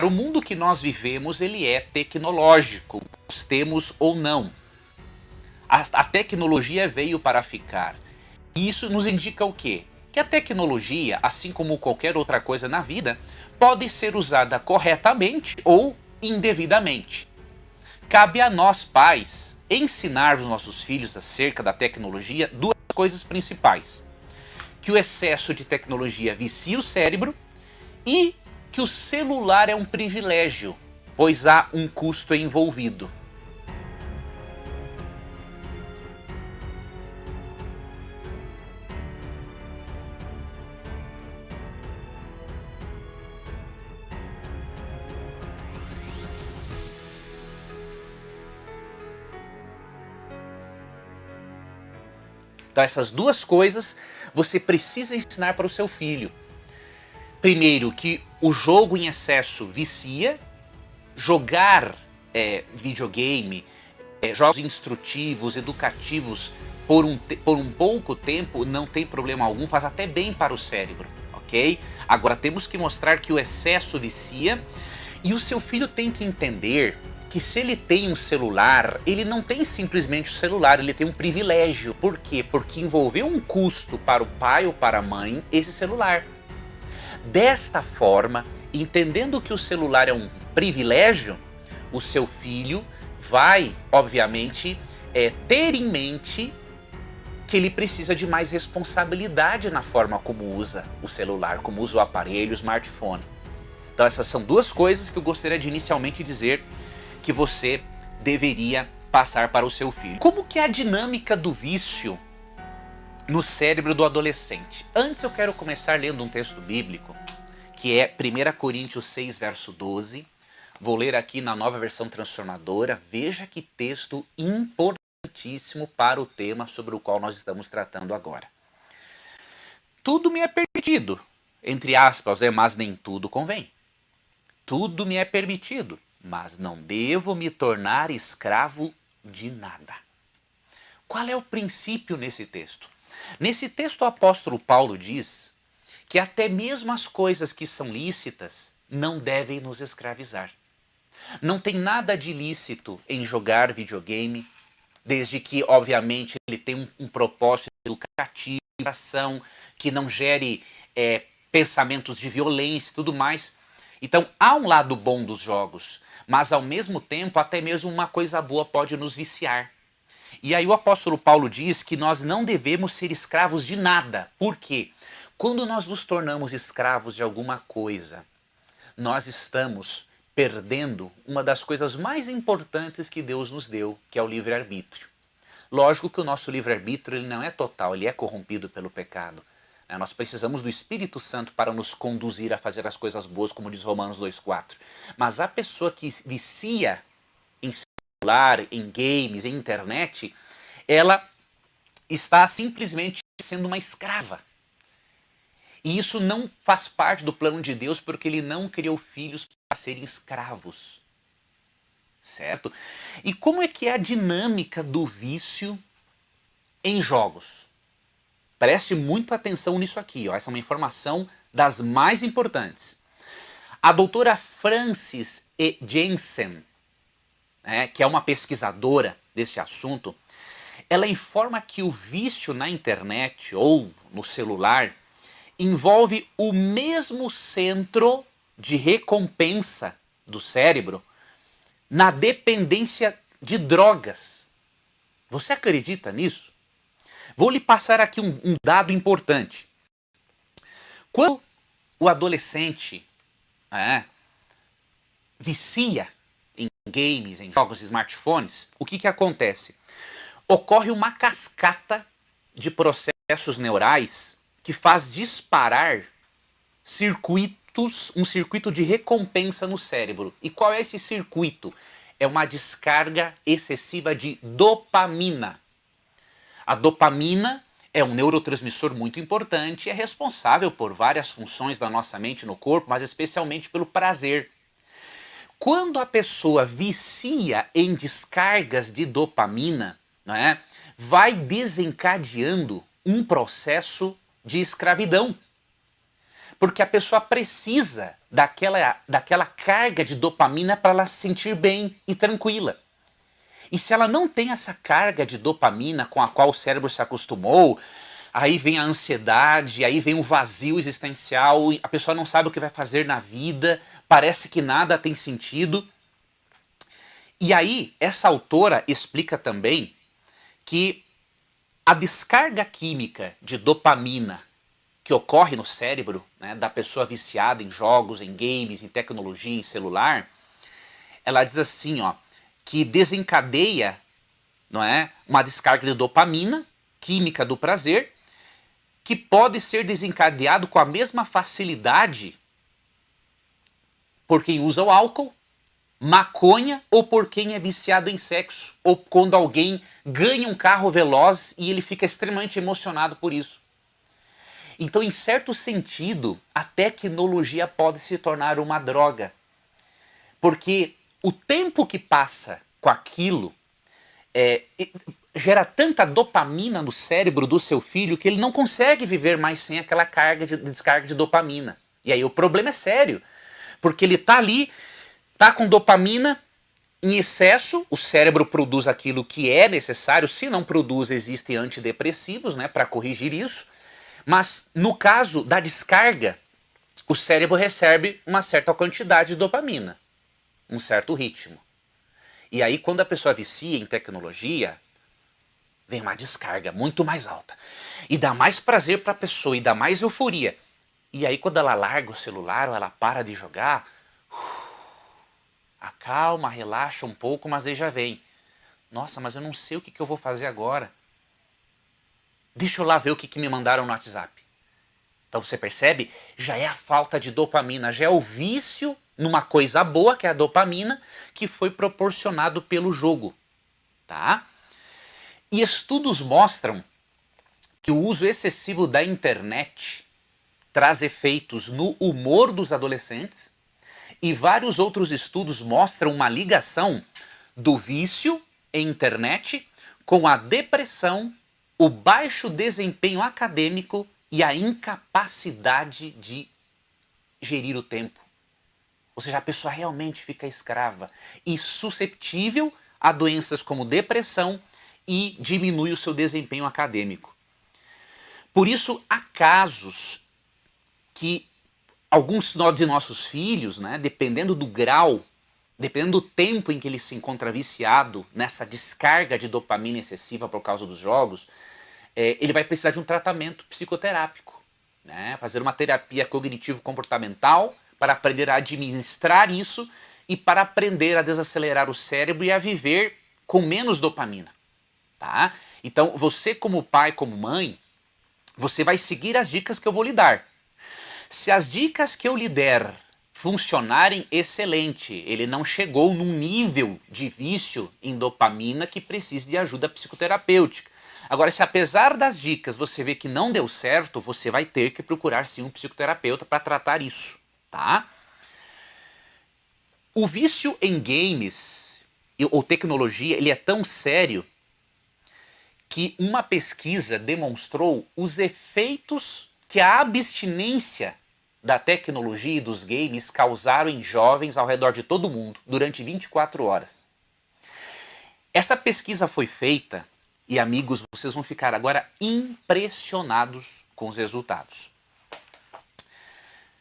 O mundo que nós vivemos, ele é tecnológico, gostemos ou não. A tecnologia veio para ficar. E isso nos indica o quê? Que a tecnologia, assim como qualquer outra coisa na vida, pode ser usada corretamente ou indevidamente. Cabe a nós, pais, ensinar os nossos filhos acerca da tecnologia duas coisas principais. Que o excesso de tecnologia vicia o cérebro e que o celular é um privilégio, pois há um custo envolvido. Então essas duas coisas você precisa ensinar para o seu filho. Primeiro, que o jogo em excesso vicia, jogar videogame, jogos instrutivos, educativos, por um pouco tempo não tem problema algum, faz até bem para o cérebro, ok? Agora temos que mostrar que o excesso vicia e o seu filho tem que entender que se ele tem um celular, ele não tem simplesmente o celular, ele tem um privilégio. Por quê? Porque envolveu um custo para o pai ou para a mãe esse celular. Desta forma, entendendo que o celular é um privilégio, o seu filho vai, obviamente, ter em mente que ele precisa de mais responsabilidade na forma como usa o celular, como usa o aparelho, o smartphone. Então essas são duas coisas que eu gostaria de inicialmente dizer que você deveria passar para o seu filho. Como que é a dinâmica do vício no cérebro do adolescente? Antes eu quero começar lendo um texto bíblico, que é 1 Coríntios 6, verso 12. Vou ler aqui na Nova Versão Transformadora. Veja que texto importantíssimo para o tema sobre o qual nós estamos tratando agora. Tudo me é permitido, entre aspas, mas nem tudo convém. Tudo me é permitido, mas não devo me tornar escravo de nada. Qual é o princípio nesse texto? Nesse texto o apóstolo Paulo diz que até mesmo as coisas que são lícitas não devem nos escravizar. Não tem nada de ilícito em jogar videogame, desde que, obviamente, ele tenha um propósito educativo, que não gere pensamentos de violência e tudo mais. Então, há um lado bom dos jogos, mas ao mesmo tempo, até mesmo uma coisa boa pode nos viciar. E aí o apóstolo Paulo diz que nós não devemos ser escravos de nada. Por quê? Quando nós nos tornamos escravos de alguma coisa, nós estamos perdendo uma das coisas mais importantes que Deus nos deu, que é o livre-arbítrio. Lógico que o nosso livre-arbítrio ele não é total, ele é corrompido pelo pecado. Nós precisamos do Espírito Santo para nos conduzir a fazer as coisas boas, como diz Romanos 2,4. Mas a pessoa que vicia em celular, em games, em internet, ela está simplesmente sendo uma escrava. E isso não faz parte do plano de Deus, porque ele não criou filhos para serem escravos. Certo? E como é que é a dinâmica do vício em jogos? Preste muita atenção nisso aqui, ó. Essa é uma informação das mais importantes. A doutora Frances E. Jensen, que é uma pesquisadora deste assunto, ela informa que o vício na internet ou no celular envolve o mesmo centro de recompensa do cérebro na dependência de drogas. Você acredita nisso? Vou lhe passar aqui um dado importante. Quando o adolescente vicia em games, em jogos de smartphones, o que acontece? Ocorre uma cascata de processos neurais que faz disparar um circuito de recompensa no cérebro. E qual é esse circuito? É uma descarga excessiva de dopamina. A dopamina é um neurotransmissor muito importante e é responsável por várias funções da nossa mente no corpo, mas especialmente pelo prazer. Quando a pessoa vicia em descargas de dopamina, vai desencadeando um processo de escravidão. Porque a pessoa precisa daquela carga de dopamina para ela se sentir bem e tranquila. E se ela não tem essa carga de dopamina com a qual o cérebro se acostumou, aí vem a ansiedade, aí vem o vazio existencial, a pessoa não sabe o que vai fazer na vida, parece que nada tem sentido. E aí, essa autora explica também que a descarga química de dopamina que ocorre no cérebro, né, da pessoa viciada em jogos, em games, em tecnologia, em celular, ela diz assim, ó, que desencadeia, não é, uma descarga de dopamina, química do prazer, que pode ser desencadeado com a mesma facilidade por quem usa o álcool, maconha ou por quem é viciado em sexo, ou quando alguém ganha um carro veloz e ele fica extremamente emocionado por isso. Então, em certo sentido, a tecnologia pode se tornar uma droga. Porque o tempo que passa com aquilo gera tanta dopamina no cérebro do seu filho que ele não consegue viver mais sem aquela carga de descarga de dopamina. E aí o problema é sério, porque ele tá ali, tá com dopamina em excesso, o cérebro produz aquilo que é necessário, se não produz, existem antidepressivos, né, para corrigir isso. Mas no caso da descarga, o cérebro recebe uma certa quantidade de dopamina, um certo ritmo. E aí quando a pessoa vicia em tecnologia, vem uma descarga muito mais alta. E dá mais prazer para a pessoa, e dá mais euforia. E aí quando ela larga o celular ou ela para de jogar, acalma, relaxa um pouco, mas aí já vem. Nossa, mas eu não sei o que eu vou fazer agora. Deixa eu lá ver o que me mandaram no WhatsApp. Então você percebe? Já é a falta de dopamina, já é o vício numa coisa boa, que é a dopamina, que foi proporcionado pelo jogo. Tá? E estudos mostram que o uso excessivo da internet traz efeitos no humor dos adolescentes, e vários outros estudos mostram uma ligação do vício em internet com a depressão, o baixo desempenho acadêmico e a incapacidade de gerir o tempo. Ou seja, a pessoa realmente fica escrava e susceptível a doenças como depressão e diminui o seu desempenho acadêmico. Por isso, há casos que alguns de nossos filhos, né, dependendo do grau, dependendo do tempo em que ele se encontra viciado nessa descarga de dopamina excessiva por causa dos jogos, ele vai precisar de um tratamento psicoterápico, né? Fazer uma terapia cognitivo-comportamental para aprender a administrar isso e para aprender a desacelerar o cérebro e a viver com menos dopamina. Tá? Então, você como pai, como mãe, você vai seguir as dicas que eu vou lhe dar. Se as dicas que eu lhe der funcionarem, excelente. Ele não chegou num nível de vício em dopamina que precise de ajuda psicoterapêutica. Agora, se apesar das dicas você vê que não deu certo, você vai ter que procurar sim um psicoterapeuta para tratar isso, tá? O vício em games ou tecnologia, ele é tão sério que uma pesquisa demonstrou os efeitos que a abstinência da tecnologia e dos games causaram em jovens ao redor de todo o mundo durante 24 horas. Essa pesquisa foi feita, e amigos, vocês vão ficar agora impressionados com os resultados.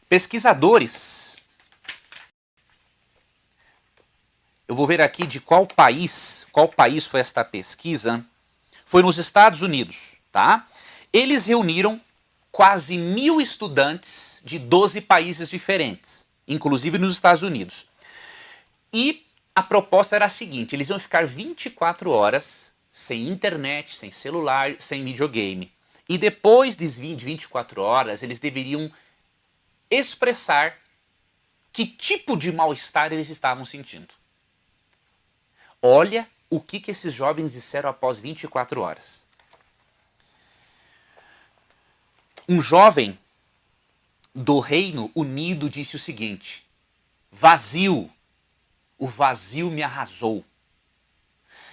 Pesquisadores, eu vou ver aqui de qual país foi esta pesquisa. Foi nos Estados Unidos, tá? Eles reuniram quase 1.000 estudantes de 12 países diferentes, inclusive nos Estados Unidos. E a proposta era a seguinte: eles iam ficar 24 horas sem internet, sem celular, sem videogame. E depois de 24 horas, eles deveriam expressar que tipo de mal-estar eles estavam sentindo. Olha o que esses jovens disseram após 24 horas. Um jovem do Reino Unido disse o seguinte: vazio, o vazio me arrasou.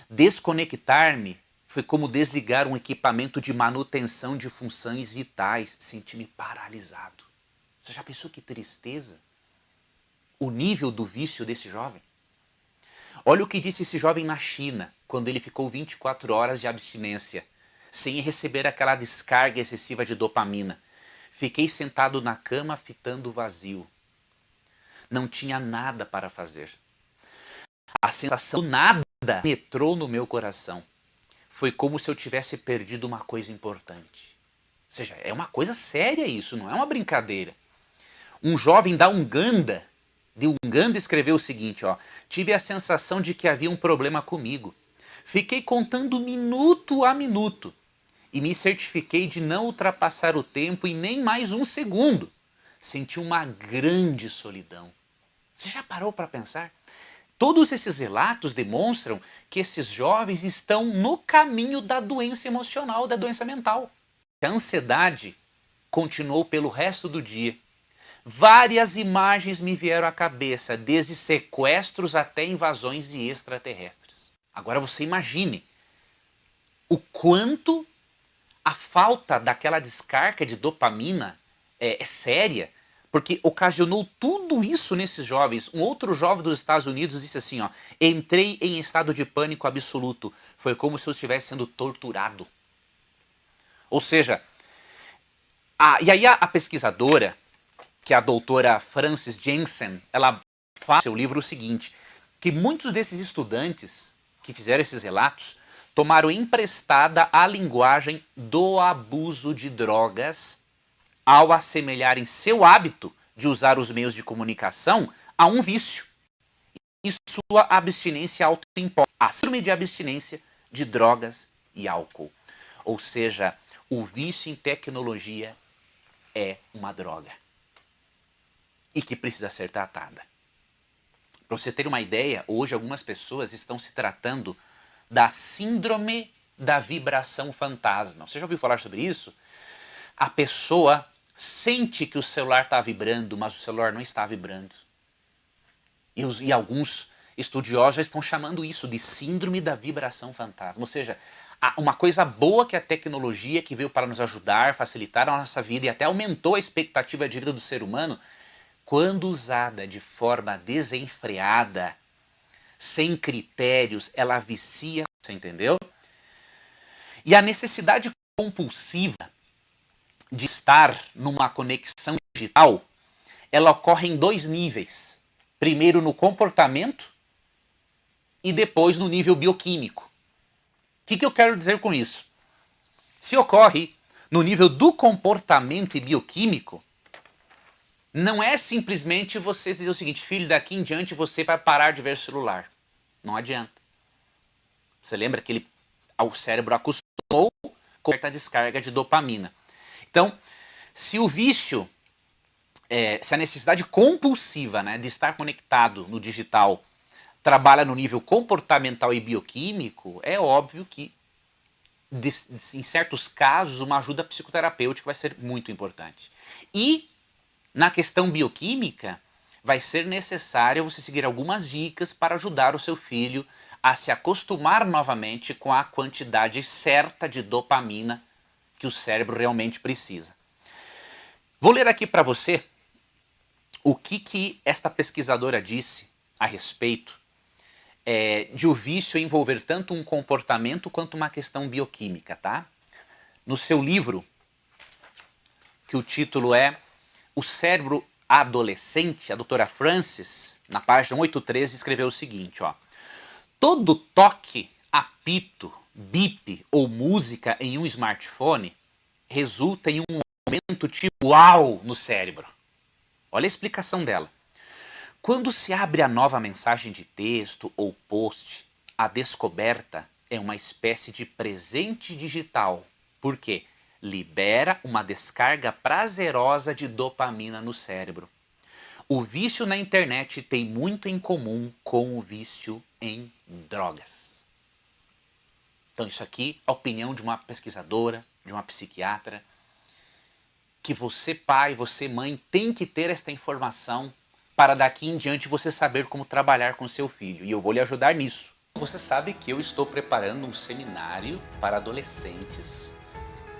Desconectar-me foi como desligar um equipamento de manutenção de funções vitais, senti-me paralisado. Você já pensou que tristeza? O nível do vício desse jovem? Olha o que disse esse jovem na China, quando ele ficou 24 horas de abstinência, sem receber aquela descarga excessiva de dopamina. Fiquei sentado na cama fitando o vazio. Não tinha nada para fazer. A sensação do nada penetrou no meu coração. Foi como se eu tivesse perdido uma coisa importante. Ou seja, é uma coisa séria isso, não é uma brincadeira. Um jovem da Uganda, escreveu o seguinte, ó: tive a sensação de que havia um problema comigo. Fiquei contando minuto a minuto e me certifiquei de não ultrapassar o tempo em nem mais um segundo. Senti uma grande solidão. Você já parou para pensar? Todos esses relatos demonstram que esses jovens estão no caminho da doença emocional, da doença mental. A ansiedade continuou pelo resto do dia. Várias imagens me vieram à cabeça, desde sequestros até invasões de extraterrestres. Agora você imagine o quanto a falta daquela descarga de dopamina é séria, porque ocasionou tudo isso nesses jovens. Um outro jovem dos Estados Unidos disse assim, ó: entrei em estado de pânico absoluto, foi como se eu estivesse sendo torturado. Ou seja, e aí a pesquisadora, que é a doutora Frances Jensen, ela fala no seu livro o seguinte, que muitos desses estudantes que fizeram esses relatos tomaram emprestada a linguagem do abuso de drogas ao assemelharem seu hábito de usar os meios de comunicação a um vício e sua abstinência autoimposta, a síndrome de abstinência de drogas e álcool. Ou seja, o vício em tecnologia é uma droga e que precisa ser tratada. Para você ter uma ideia, hoje algumas pessoas estão se tratando da síndrome da vibração fantasma. Você já ouviu falar sobre isso? A pessoa sente que o celular está vibrando, mas o celular não está vibrando. E alguns estudiosos já estão chamando isso de síndrome da vibração fantasma. Ou seja, uma coisa boa que a tecnologia, que veio para nos ajudar, facilitar a nossa vida e até aumentou a expectativa de vida do ser humano, quando usada de forma desenfreada, sem critérios, ela vicia, você entendeu? E a necessidade compulsiva de estar numa conexão digital, ela ocorre em dois níveis. Primeiro no comportamento e depois no nível bioquímico. O que eu quero dizer com isso? Se ocorre no nível do comportamento e bioquímico, não é simplesmente você dizer o seguinte: filho, daqui em diante você vai parar de ver celular. Não adianta. Você lembra que o cérebro acostumou com certa descarga de dopamina. Então, se o vício, se a necessidade compulsiva, né, de estar conectado no digital trabalha no nível comportamental e bioquímico, é óbvio que em certos casos uma ajuda psicoterapêutica vai ser muito importante. E na questão bioquímica, vai ser necessário você seguir algumas dicas para ajudar o seu filho a se acostumar novamente com a quantidade certa de dopamina que o cérebro realmente precisa. Vou ler aqui para você o que esta pesquisadora disse a respeito de o vício envolver tanto um comportamento quanto uma questão bioquímica, tá? No seu livro, que o título é O Cérebro Adolescente, a doutora Frances, na página 813, escreveu o seguinte, ó: todo toque, apito, bip ou música em um smartphone resulta em um momento tipo uau no cérebro. Olha a explicação dela. Quando se abre a nova mensagem de texto ou post, a descoberta é uma espécie de presente digital. Por quê? Libera uma descarga prazerosa de dopamina no cérebro. O vício na internet tem muito em comum com o vício em drogas. Então isso aqui é a opinião de uma pesquisadora, de uma psiquiatra, que você pai, você mãe tem que ter esta informação para daqui em diante você saber como trabalhar com seu filho. E eu vou lhe ajudar nisso. Você sabe que eu estou preparando um seminário para adolescentes,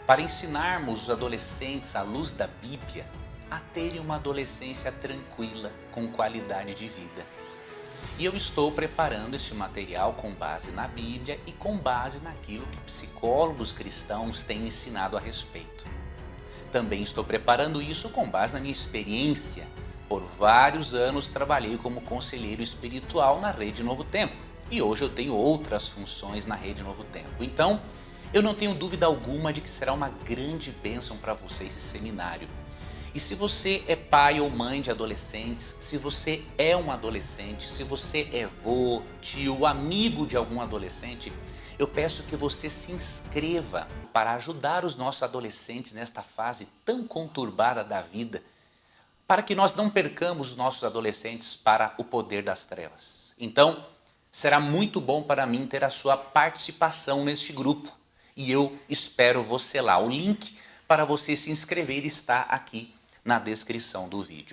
para ensinarmos os adolescentes, à luz da Bíblia, a terem uma adolescência tranquila, com qualidade de vida. E eu estou preparando este material com base na Bíblia e com base naquilo que psicólogos cristãos têm ensinado a respeito. Também estou preparando isso com base na minha experiência. Por vários anos trabalhei como conselheiro espiritual na Rede Novo Tempo e hoje eu tenho outras funções na Rede Novo Tempo. Então, eu não tenho dúvida alguma de que será uma grande bênção para você esse seminário. E se você é pai ou mãe de adolescentes, se você é um adolescente, se você é vô, tio, amigo de algum adolescente, eu peço que você se inscreva para ajudar os nossos adolescentes nesta fase tão conturbada da vida, para que nós não percamos os nossos adolescentes para o poder das trevas. Então, será muito bom para mim ter a sua participação neste grupo e eu espero você lá. O link para você se inscrever está aqui na descrição do vídeo.